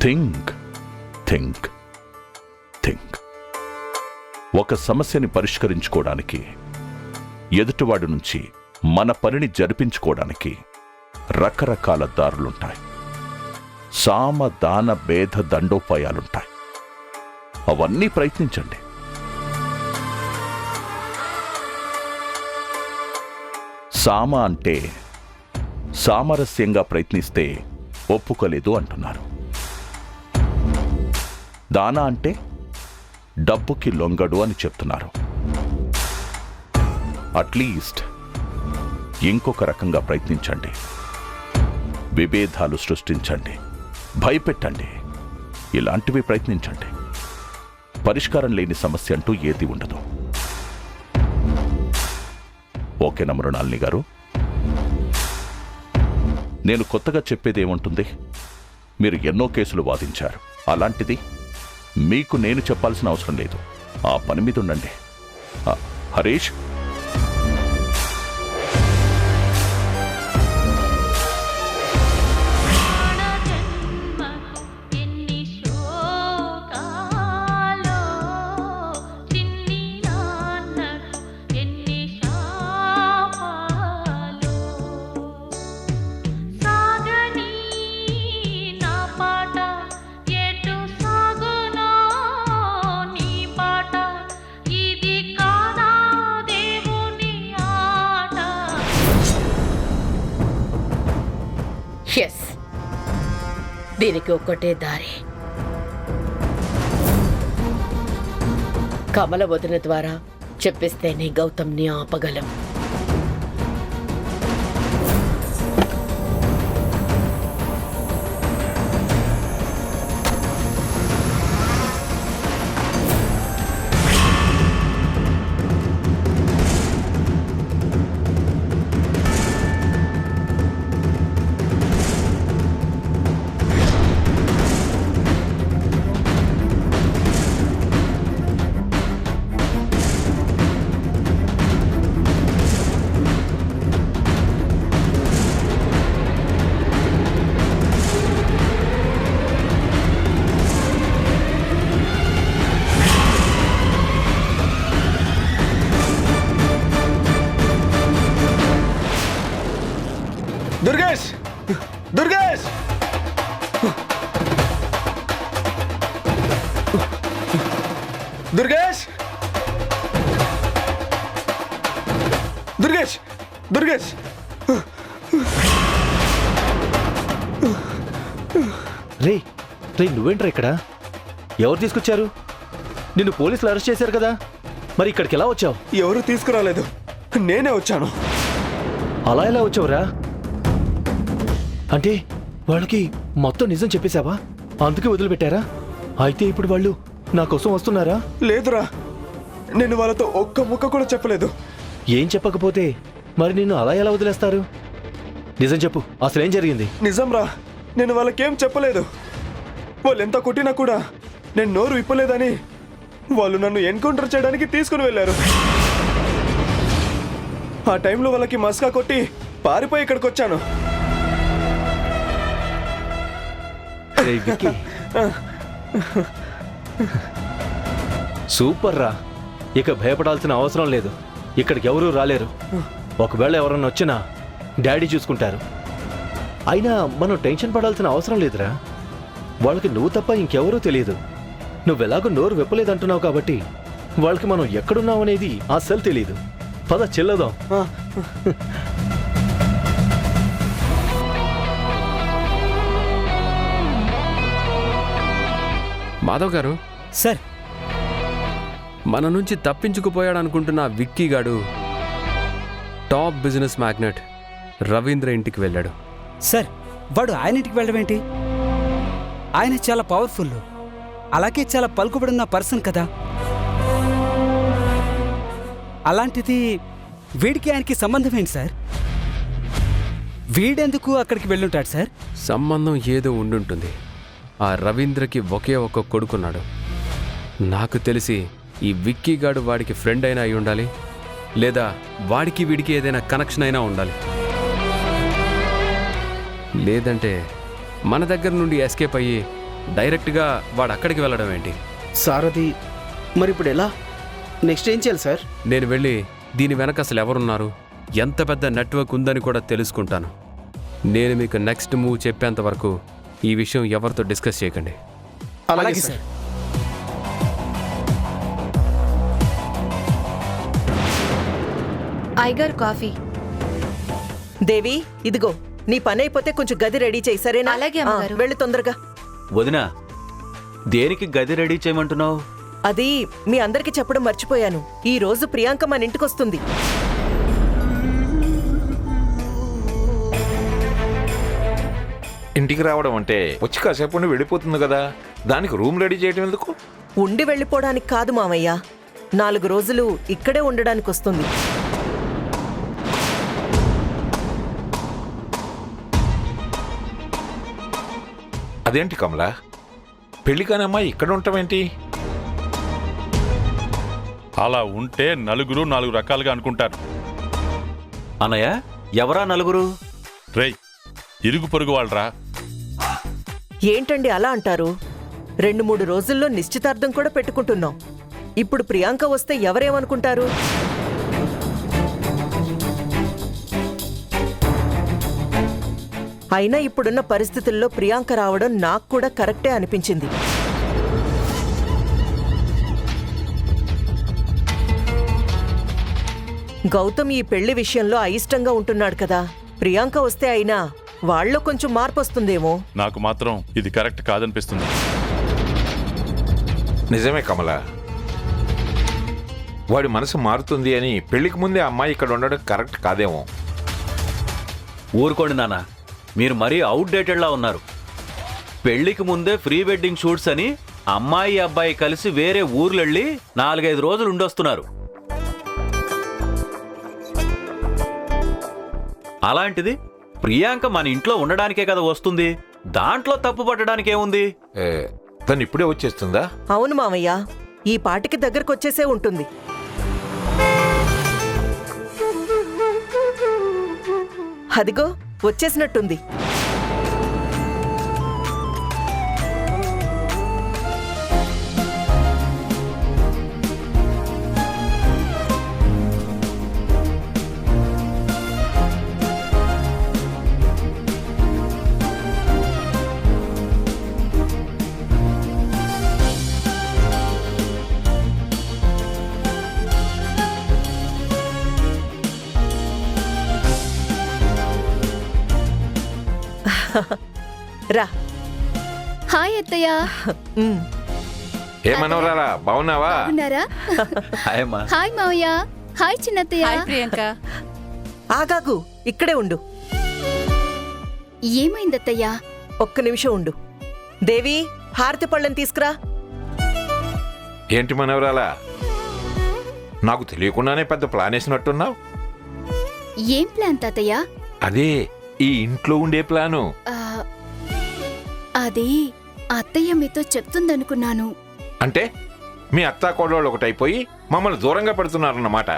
Think think think. ఒక సమస్యని పరిష్కరించుకోవడానికి, ఎదుటివాడి నుంచి మన పనిని జరిపించుకోవడానికి రకరకాల దారులుంటాయి. సామ దాన భేద దండోపాయాలుంటాయి. అవన్నీ ప్రయత్నించండి. సామ అంటే సామరస్యంగా ప్రయత్నిస్తే ఒప్పుకోలేదు అంటున్నారు. దాన అంటే డబ్బుకి లొంగడు అని చెప్తున్నారు. అట్లీస్ట్ ఇంకొక రకంగా ప్రయత్నించండి. విభేదాలు సృష్టించండి, భయపెట్టండి, ఇలాంటివి ప్రయత్నించండి. పరిష్కారం లేని సమస్య అంటూ ఏది ఉండదు. ఓకేనా మృణాలిని గారు? నేను కొత్తగా చెప్పేది ఏముంటుంది? మీరు ఎన్నో కేసులు వాదించారు. అలాంటిది మీకు నేను చెప్పాల్సిన అవసరం లేదు. ఆ పని మీద ఉండండి. హరీష్, ఎస్, దీనికి ఒక్కటే దారి. కమల వదిన ద్వారా చెప్పిస్తేనే గౌతమ్ని ఆపగలం. దుర్గేష్, దుర్గేష్, దుర్గేష్, దుర్గేష్, దుర్గేష్. రే రే, నువ్వేంట్రా ఇక్కడ? ఎవరు తీసుకొచ్చారు? నిన్ను పోలీసులు అరెస్ట్ చేశారు కదా, మరి ఇక్కడికి ఎలా వచ్చావు? ఎవరు తీసుకురాలేదు, నేనే వచ్చాను. అలా ఎలా వచ్చావురా? అంటే వాళ్ళకి మొత్తం నిజం చెప్పేశావా? అందుకే వదిలిపెట్టారా? అయితే ఇప్పుడు వాళ్ళు నా కోసం వస్తున్నారా? లేదురా, నేను వాళ్ళతో ఒక్క ముక్క కూడా చెప్పలేదు. ఏం చెప్పకపోతే మరి నిన్ను అలా ఎలా వదిలేస్తారు? నిజం చెప్పు, అసలేం జరిగింది? నిజం రా, నేను వాళ్ళకేం చెప్పలేదు. వాళ్ళు ఎంత కొట్టినా కూడా నేను నోరు విప్పలేదని వాళ్ళు నన్ను ఎన్కౌంటర్ చేయడానికి తీసుకుని వెళ్ళారు. ఆ టైంలో వాళ్ళకి మస్కా కొట్టి పారిపోయి ఇక్కడికి వచ్చాను. సూపర్ రా, ఇక భయపడాల్సిన అవసరం లేదు. ఇక్కడికి ఎవరూ రాలేరు. ఒకవేళ ఎవరన్నా వచ్చినా డాడీ చూసుకుంటారు. అయినా మనం టెన్షన్ పడాల్సిన అవసరం లేదురా. వాళ్ళకి నువ్వు తప్ప ఇంకెవరూ తెలియదు. నువ్వెలాగో నోరు విప్పలేదంటున్నావు కాబట్టి వాళ్ళకి మనం ఎక్కడున్నాం అనేది అస్సలు తెలియదు. పద చెల్లదాం. మాధవ్ గారు. సార్, మన నుంచి తప్పించుకుపోయాడు అనుకుంటున్న విక్కీ గాడు టాప్ బిజినెస్ మ్యాగ్నెట్ రవీంద్ర ఇంటికి వెళ్ళాడు. సార్, వాడు ఆయన ఇంటికి వెళ్ళడం ఏంటి? ఆయన చాలా పవర్ఫుల్, అలాగే చాలా పలుకుబడిన పర్సన్ కదా. అలాంటిది వీడికి ఆయనకి సంబంధం ఏంటి సార్? వీడెందుకు అక్కడికి వెళ్ళుంటాడు సార్? సంబంధం ఏదో ఉండుంటుంది. ఆ రవీంద్రకి ఒకే ఒక్క కొడుకున్నాడు. నాకు తెలిసి ఈ విక్కీ గాడు వాడికి ఫ్రెండ్ అయినా అయి ఉండాలి. లేదా వాడికి వీడికి ఏదైనా కనెక్షన్ అయినా ఉండాలి. లేదంటే మన దగ్గర నుండి ఎస్కేప్ అయ్యి డైరెక్ట్గా వాడు అక్కడికి వెళ్ళడం ఏంటి? సార్ అది మరి ఇప్పుడు ఎలా? నెక్స్ట్ ఏం చేయాలి సార్? నేను వెళ్ళి దీని వెనక అసలు ఎవరున్నారు, ఎంత పెద్ద నెట్వర్క్ ఉందని కూడా తెలుసుకుంటాను. నేను మీకు నెక్స్ట్ మూవ్ చెప్పేంత వరకు ఈ విషయం ఎవరితో డిస్కస్ చేయకండి. అలాగే సార్. Iger coffee. దేవి, ఇదిగో నీ పని అయిపోతే కొంచెం గది రెడీ చేయి, సరేనా? అలాగే అమ్మగారు. వెళ్ళి తొందరగా. వదినా, దేనికి గది రెడీ చేయమంటున్నావు? అది మీ అందరికి చెప్పడం మర్చిపోయాను. ఈ రోజు ప్రియాంక మన ఇంటికొస్తుంది. ఇంటికి రావడం అంటే వచ్చి కాసేపు ఉండి వెళ్ళిపోతుంది కదా, దానికి రూమ్ రెడీ చేయడం ఎందుకు? ఉండి వెళ్ళిపోవడానికి కాదు మామయ్య, 4 రోజులు ఇక్కడే ఉండడానికి వస్తుంది. అదేంటి కమలా, పెళ్లి కాని అమ్మాయి ఇక్కడ ఉంటామేంటి? అలా ఉంటే నలుగురు 4 రకాలుగా అనుకుంటారు. అన్నయ్య, ఎవరా నలుగురు? రేయ్, ఇరుగు పొరుగు వాళ్ళరా. ఏంటండి అలా అంటారు? 2-3 రోజుల్లో నిశ్చితార్థం కూడా పెట్టుకుంటున్నాం. ఇప్పుడు ప్రియాంక వస్తే ఎవరేమనుకుంటారు? అయినా ఇప్పుడున్న పరిస్థితుల్లో ప్రియాంక రావడం నాకు కూడా కరెక్టే అనిపించింది. గౌతమ్ ఈ పెళ్లి విషయంలో అయిష్టంగా ఉంటున్నాడు కదా, ప్రియాంక వస్తే అయినా వాళ్ళలో కొంచెం మార్పు వస్తుందేమో. నాకు మాత్రం ఇది కరెక్ట్ కాదనిపిస్తుంది. నిజమే కమలా, వాడి మనసు మారుతుంది అని పెళ్లికి ముందే అమ్మాయి ఇక్కడ ఉండడం కరెక్ట్ కాదేమో. ఊరుకోండి నాన్న, మీరు మరీ అవుట్డేటెడ్లా ఉన్నారు. పెళ్లికి ముందే ప్రీ వెడ్డింగ్ షూట్స్ అని అమ్మాయి అబ్బాయి కలిసి వేరే ఊర్లెళ్ళి 4-5 రోజులు ఉండొస్తున్నారు. అలాంటిది ప్రియాంక మన ఇంట్లో ఉండడానికే కదా వస్తుంది, దాంట్లో తప్పు పట్టడానికేముంది? తను ఇప్పుడే వచ్చేస్తుందా? అవును మామయ్య, ఈ పాటికి దగ్గరకొచ్చేసే ఉంటుంది. అదిగో వచ్చేసినట్టుంది. రా. హాయ్ అత్తయ్య. ఏమనవరాలా, బాగున్నావా? ఉన్నారా? హాయ్ అమ్మా. హాయ్ మావయ్య. హాయ్ చిన్నత్తయ్య. ప్రియాంక. ఆగాగు, ఇక్కడే ఉండు. ఏమైందత్తయ్య? ఒక్క నిమిషం ఉండు. దేవి, హారతి పళ్ళని తీసుకురా. ఏంటి మనవరాలా, నాకు తెలియకుండానే పెద్ద ప్లాన్ వేసినట్టున్నావు. ఏం ప్లాన్ తాతయ్య? అదే ఈ ఇంట్లో ఉండే ప్లాను. అది అత్తయ్య మీతో చెప్తుందనుకున్నాను. అంటే మీ అత్తా కోడళ్ళు ఒకటైపోయి మమ్మల్ని దూరంగా పెడుతున్నారన్నమాట.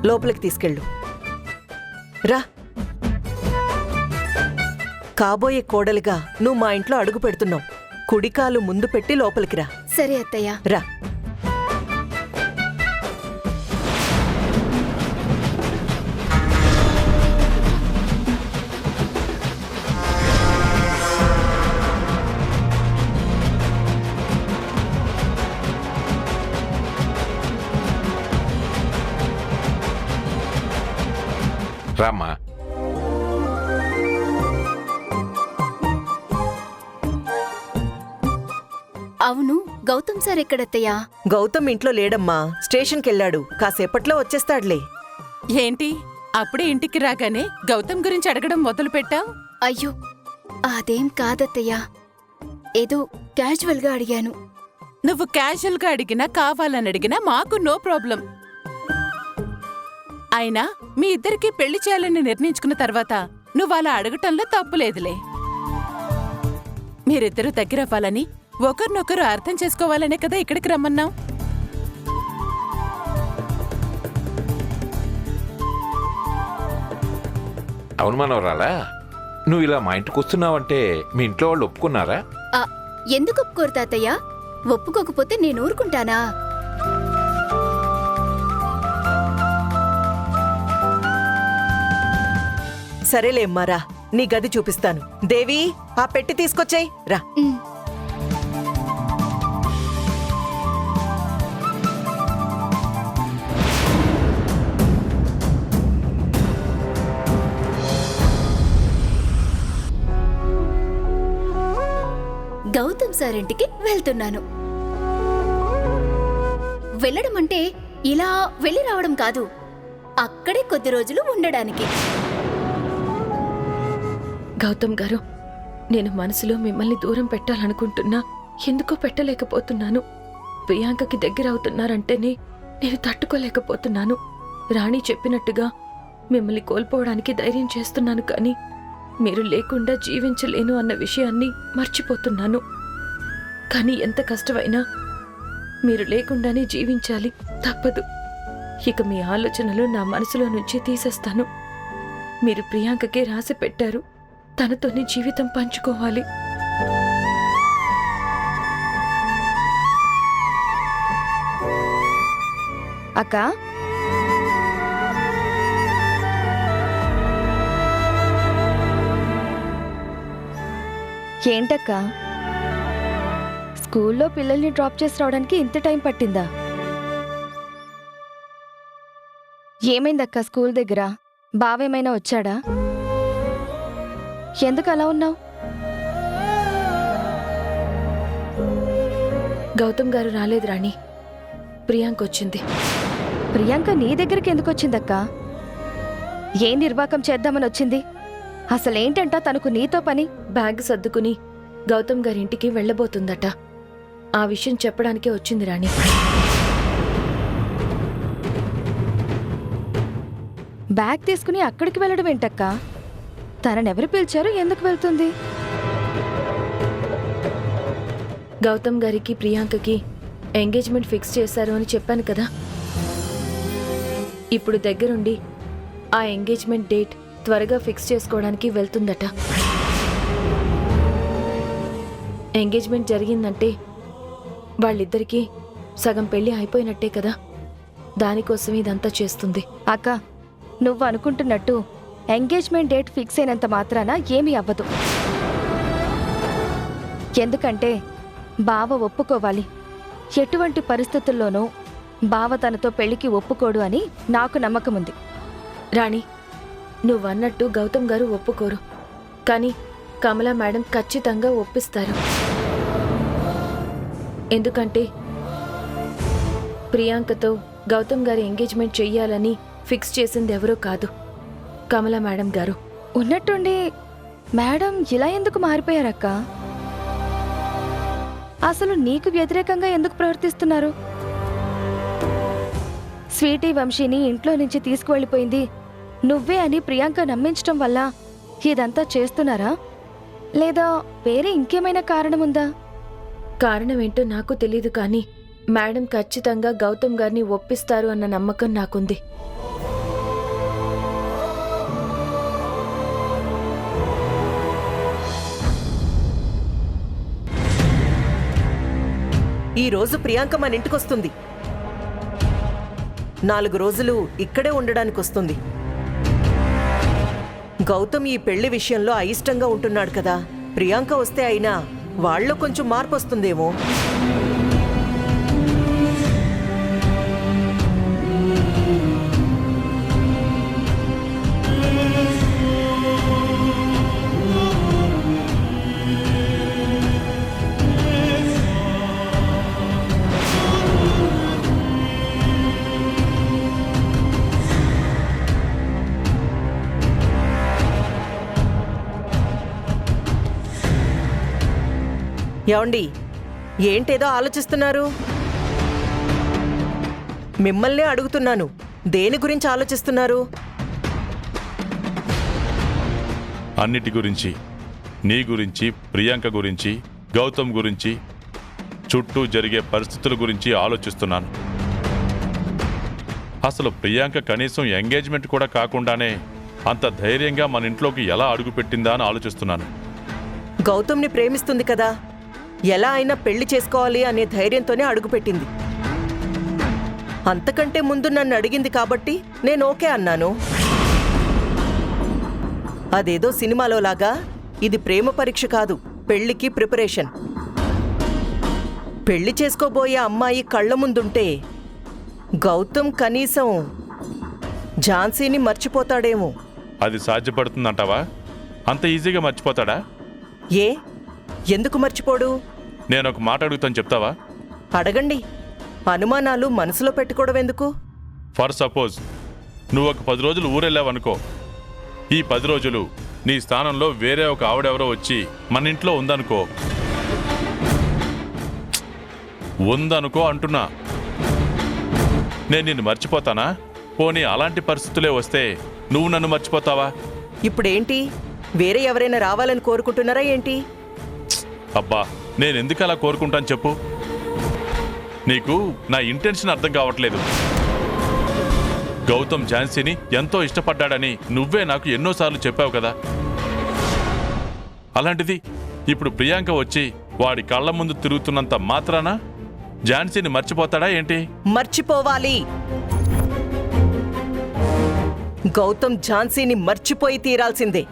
లోపలికి తీసుకెళ్ళు. రా. కాబోయే కోడలిగా నువ్వు మా ఇంట్లో అడుగు పెడుతున్నావు. కుడికాలు ముందు పెట్టి లోపలికి రా. సరే అత్తయ్య. రా. రామ్మా. అవును, గౌతమ్ సార్ ఎక్కడత్తయ్యా? గౌతమ్ ఇంట్లో లేడమ్మా, స్టేషన్కెళ్ళాడు. కాసేపట్లో వచ్చేస్తాడులే. ఏంటి అప్పుడే ఇంటికి రాగానే గౌతమ్ గురించి అడగడం మొదలు పెట్టావు? అయ్యో, అదేం కాదత్తయ్యా, ఏదో క్యాజువల్గా అడిగాను. నువ్వు క్యాజువల్గా అడిగినా కావాలని అడిగినా మాకు నో ప్రాబ్లం. అయినా మీ ఇద్దరికి పెళ్లి చేయాలని నిర్ణయించుకున్న తర్వాత నువ్వు అలా అడగటంలో తప్పులేదులే. మీరిద్దరూ దగ్గరవ్వాలని, ఒకరినొకరు అర్థం చేసుకోవాలనే కదా ఇక్కడికి రమ్మన్నావు. అవును మనవరాలా, నువ్వు ఇలా మా ఇంటికి వస్తున్నావంటే మీ ఇంట్లో వాళ్ళు ఒప్పుకున్నారా? ఆ, ఎందుకు ఒప్పుకోరు తాతయ్య? ఒప్పుకోకపోతే నేను ఊరుకుంటానా? సరేలే అమ్మా, రా, నీ గది చూపిస్తాను. దేవి, ఆ పెట్టి తీసుకొచ్చేయ్, రా. ఉమ్. గౌతమ్ సార్ ఇంటికి వెళ్తున్నాను. వెళ్ళడం అంటే ఇలా వెళ్ళి రావడం కాదు, అక్కడే కొద్ది రోజులు ఉండడానికి. గౌతమ్ గారు, నేను మనసులో మిమ్మల్ని దూరం పెట్టాలనుకుంటున్నా, ఎందుకో పెట్టలేకపోతున్నాను. ప్రియాంకకి దగ్గర అవుతున్నారంటేనే నేను తట్టుకోలేకపోతున్నాను. రాణి చెప్పినట్టుగా మిమ్మల్ని కోల్పోవడానికి ధైర్యం చేస్తున్నాను, కానీ మీరు లేకుండా జీవించలేను అన్న విషయాన్ని మర్చిపోతున్నాను. కానీ ఎంత కష్టమైనా మీరు లేకుండానే జీవించాలి, తప్పదు. ఇక మీ ఆలోచనలు నా మనసులో నుంచి తీసేస్తాను. మీరు ప్రియాంకకే రాసి పెట్టారు, తనతోనే జీవితం పంచుకోవాలి. అక్క, ఏంటక్క, స్కూల్లో పిల్లల్ని డ్రాప్ చేసి రావడానికి ఇంత టైం పట్టిందా? ఏమైందక్క స్కూల్ దగ్గర? బావేమైనా వచ్చాడా? ఎందుకు అలా ఉన్నావు? గౌతమ్ గారు రాలేదు రాణి, ప్రియాంక వచ్చింది. ప్రియాంక నీ దగ్గరికి ఎందుకు వచ్చిందక్క? ఏ నిర్వాకం చేద్దామని వచ్చింది? అసలేంటంట తనకు నీతో పని? బ్యాగ్ సర్దుకుని గౌతమ్ గారింటికి వెళ్ళబోతుందట. ఆ విషయం చెప్పడానికే వచ్చింది రాణి. బ్యాగ్ తీసుకుని అక్కడికి వెళ్ళడం ఏంటక్క? తననెవరు పిలిచారు, ఎందుకు వెళ్తుంది? గౌతమ్ గారికి ప్రియాంకకి ఎంగేజ్మెంట్ ఫిక్స్ చేశారు అని చెప్పాను కదా. ఇప్పుడు దగ్గరుండి ఆ ఎంగేజ్మెంట్ డేట్ త్వరగా ఫిక్స్ చేసుకోవడానికి వెళ్తుందట. ఎంగేజ్మెంట్ జరిగిందంటే వాళ్ళిద్దరికీ సగం పెళ్లి అయిపోయినట్టే కదా. దానికోసం ఇదంతా చేస్తుంది. అక్క, నువ్వు అనుకుంటున్నట్టు ఎంగేజ్మెంట్ డేట్ ఫిక్స్ అయినంత మాత్రాన ఏమీ అవ్వదు. ఎందుకంటే బావ ఒప్పుకోవాలి. ఎటువంటి పరిస్థితుల్లోనూ బావ తనతో పెళ్లికి ఒప్పుకోడు అని నాకు నమ్మకం ఉంది. రాణి, నువ్వన్నట్టు గౌతమ్ గారు ఒప్పుకోరు, కానీ కమలా మేడం ఖచ్చితంగా ఒప్పిస్తారు. ఎందుకంటే ప్రియాంకతో గౌతమ్ గారి ఎంగేజ్మెంట్ చెయ్యాలని ఫిక్స్ చేసింది ఎవరో కాదు, కమలా మేడం గారు. ఉన్నట్టుండి మేడం ఇలా ఎందుకు మారిపోయారక్క? అసలు నీకు వ్యతిరేకంగా ఎందుకు ప్రవర్తిస్తున్నారు? స్వీటీ వంశీని ఇంట్లో నుంచి తీసుకువెళ్ళిపోయింది నువ్వే అని ప్రియాంక నమ్మించటం వల్ల ఇదంతా చేస్తున్నారా, లేదా వేరే ఇంకేమైనా కారణముందా? కారణమేంటో నాకు తెలీదు, కానీ మేడం ఖచ్చితంగా గౌతమ్ గారిని ఒప్పిస్తారు అన్న నమ్మకం నాకుంది. ఈ రోజు ప్రియాంక మన ఇంటికొస్తుంది. 4 రోజులు ఇక్కడే ఉండడానికి వస్తుంది. గౌతమ్ ఈ పెళ్లి విషయంలో అయిష్టంగా ఉంటున్నాడు కదా. ప్రియాంక వస్తే అయినా వాళ్ళలో కొంచెం మార్పు వస్తుందేమో. ఏమండి, ఏంటేదో ఆలోచిస్తున్నారు? మిమ్మల్నే అడుగుతున్నాను, దేని గురించి ఆలోచిస్తున్నారు? అన్నిటి గురించి, నీ గురించి, ప్రియాంక గురించి, గౌతమ్ గురించి, చుట్టూ జరిగే పరిస్థితుల గురించి ఆలోచిస్తున్నాను. అసలు ప్రియాంక కనీసం ఎంగేజ్మెంట్ కూడా కాకుండానే అంత ధైర్యంగా మన ఇంట్లోకి ఎలా అడుగుపెట్టిందా అని ఆలోచిస్తున్నాను. గౌతమ్ని ప్రేమిస్తుంది కదా, ఎలా అయినా పెళ్లి చేసుకోవాలి అనే ధైర్యంతోనే అడుగుపెట్టింది. అంతకంటే ముందు నన్ను అడిగింది కాబట్టి నేను ఓకే అన్నాను. అదేదో సినిమాలో లాగా ఇది ప్రేమ పరీక్ష కాదు, పెళ్లికి ప్రిపరేషన్. పెళ్లి చేసుకోబోయే అమ్మాయి కళ్ళ ముందుంటే గౌతమ్ కనీసం ఝాన్సీని మర్చిపోతాడేమో. అది సాధ్యపడుతుందంటావా? అంత ఈజీగా మర్చిపోతాడా? ఏ, ఎందుకు మర్చిపోడు? నేను ఒక మాట అడుగుతాను, చెప్తావా? అడగండి. అనుమానాలు మనసులో పెట్టుకోవడం ఎందుకు? ఫర్ సపోజ్ నువ్వు ఒక 10 రోజులు ఊరెళ్ళావనుకో. ఈ 10 రోజులు నీ స్థానంలో వేరే ఒక ఆవిడెవరో వచ్చి మన ఇంట్లో ఉందనుకో. ఉందనుకో అంటున్నా. నేను నిన్ను మర్చిపోతానా? పోనీ అలాంటి పరిస్థితులే వస్తే నువ్వు నన్ను మర్చిపోతావా? ఇప్పుడేంటి, వేరే ఎవరైనా రావాలని కోరుకుంటున్నారా ఏంటి? అబ్బా, నేనెందుకు అలా కోరుకుంటాను చెప్పు? నీకు నా ఇంటెన్షన్ అర్థం కావట్లేదు. గౌతమ్ ఝాన్సీని ఎంతో ఇష్టపడ్డాడని నువ్వే నాకు ఎన్నోసార్లు చెప్పావు కదా. అలాంటిది ఇప్పుడు ప్రియాంక వచ్చి వాడి కళ్ళ ముందు తిరుగుతున్నంత మాత్రాన ఝాన్సీని మర్చిపోతాడా ఏంటి? మర్చిపోవాలి. గౌతమ్ ఝాన్సీని మర్చిపోయి తీరాల్సిందే.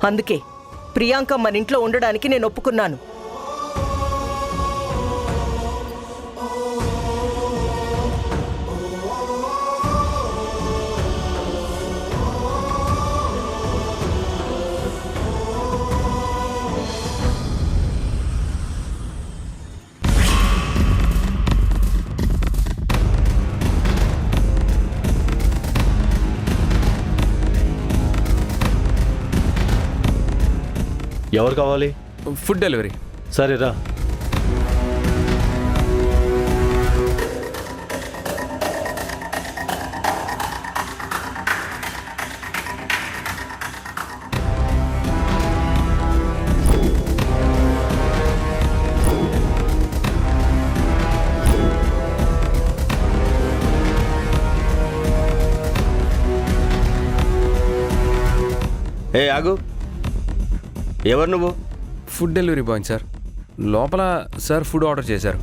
అందుకే ప్రియాంక మన ఇంట్లో ఉండడానికి నేను ఒప్పుకున్నాను. ఎవరు కావాలి? Food delivery. సరేరా. ఏ ఆగు, ఎవరు నువ్వు? Food delivery boy sir. లోపల సార్ ఫుడ్ ఆర్డర్ చేశారు.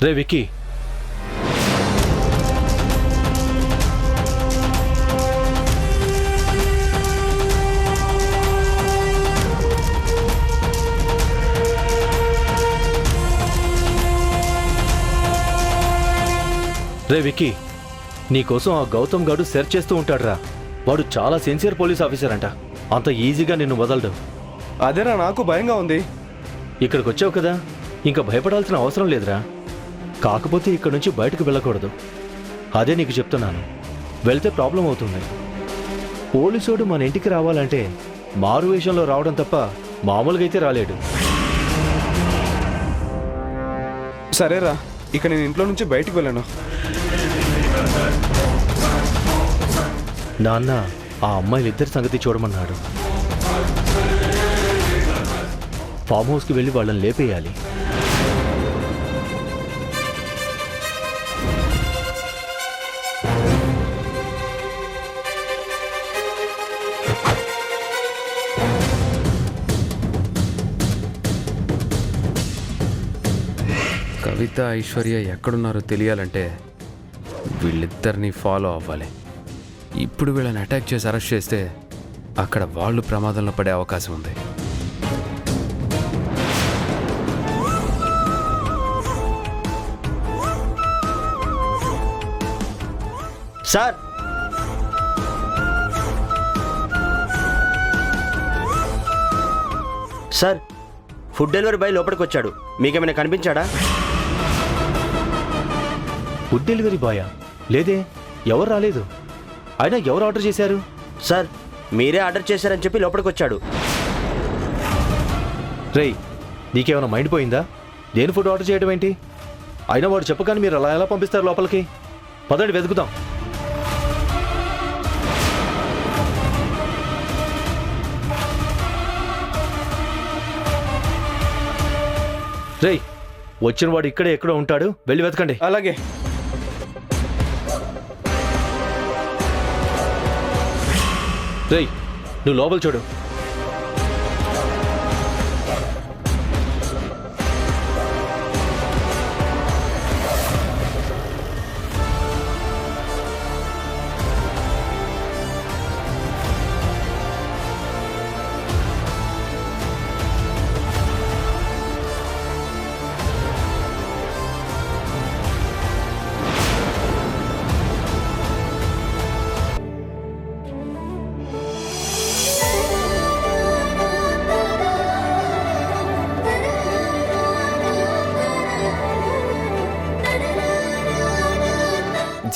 రే విక్కీ, నీకోసం ఆ గౌతమ్ గాడు సెర్చ్ చేస్తూ ఉంటాడురా. వాడు చాలా సిన్సియర్ పోలీస్ ఆఫీసర్ అంట. అంత ఈజీగా నిన్ను వదలడు. అదేరా నాకు భయంగా ఉంది. ఇక్కడికి వచ్చావు కదా, ఇంకా భయపడాల్సిన అవసరం లేదురా. కాకపోతే ఇక్కడ నుంచి బయటకు వెళ్ళకూడదు. అదే నీకు చెప్తున్నాను. వెళ్తే ప్రాబ్లం అవుతుంది. పోలీసోడు మన ఇంటికి రావాలంటే మారు వేషంలో రావడం తప్ప మామూలుగా అయితే రాలేడు. సరేరా, ఇక నేను ఇంట్లో నుంచి బయటికి వెళ్ళను. నాన్న ఆ అమ్మాయిలిద్దరి సంగతి చూడమన్నాడు. ఫామ్ హౌస్కి వెళ్ళి వాళ్ళని లేపేయాలి. కవిత ఐశ్వర్య ఎక్కడున్నారో తెలియాలంటే వీళ్ళిద్దరిని ఫాలో అవ్వాలి. ఇప్పుడు వీళ్ళని అటాక్ చేసి అరెస్ట్ చేస్తే అక్కడ వాళ్ళు ప్రమాదంలో పడే అవకాశం ఉంది. Sir, sir, food delivery boy లోపలికి వచ్చాడు. మీకేమైనా కనిపించాడా? Food delivery బాయా? లేదే, ఎవరు రాలేదు. అయినా ఎవరు ఆర్డర్ చేశారు? సార్, మీరే ఆర్డర్ చేశారని చెప్పి లోపలికి వచ్చాడు. రేయ్, నీకేమైనా మైండ్ పోయిందా? దేని ఫుడ్ ఆర్డర్ చేయడం ఏంటి? అయినా వాడు చెప్పగానే మీరు అలా ఎలా పంపిస్తారు లోపలికి? పదండి వెతుకుతాం. రేయ్, వచ్చిన వాడు ఇక్కడే ఎక్కడో ఉంటాడు, వెళ్ళి వెతకండి. అలాగే. రేయ్, నువ్వు లోపల చూడు.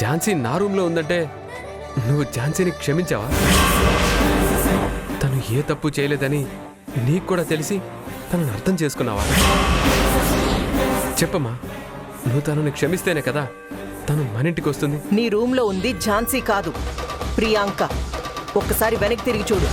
ఝాన్సీ నా రూమ్లో ఉందంటే నువ్వు ఝాన్సీని క్షమించావా? తను ఏ తప్పు చేయలేదని నీకు కూడా తెలిసి తనను అర్థం చేసుకున్నావా? చెప్పమ్మా, నువ్వు తనని క్షమిస్తేనే కదా తను మన ఇంటికి వస్తుంది. నీ రూమ్లో ఉంది ఝాన్సీ కాదు, ప్రియాంక. ఒక్కసారి వెనక్కి తిరిగి చూడు.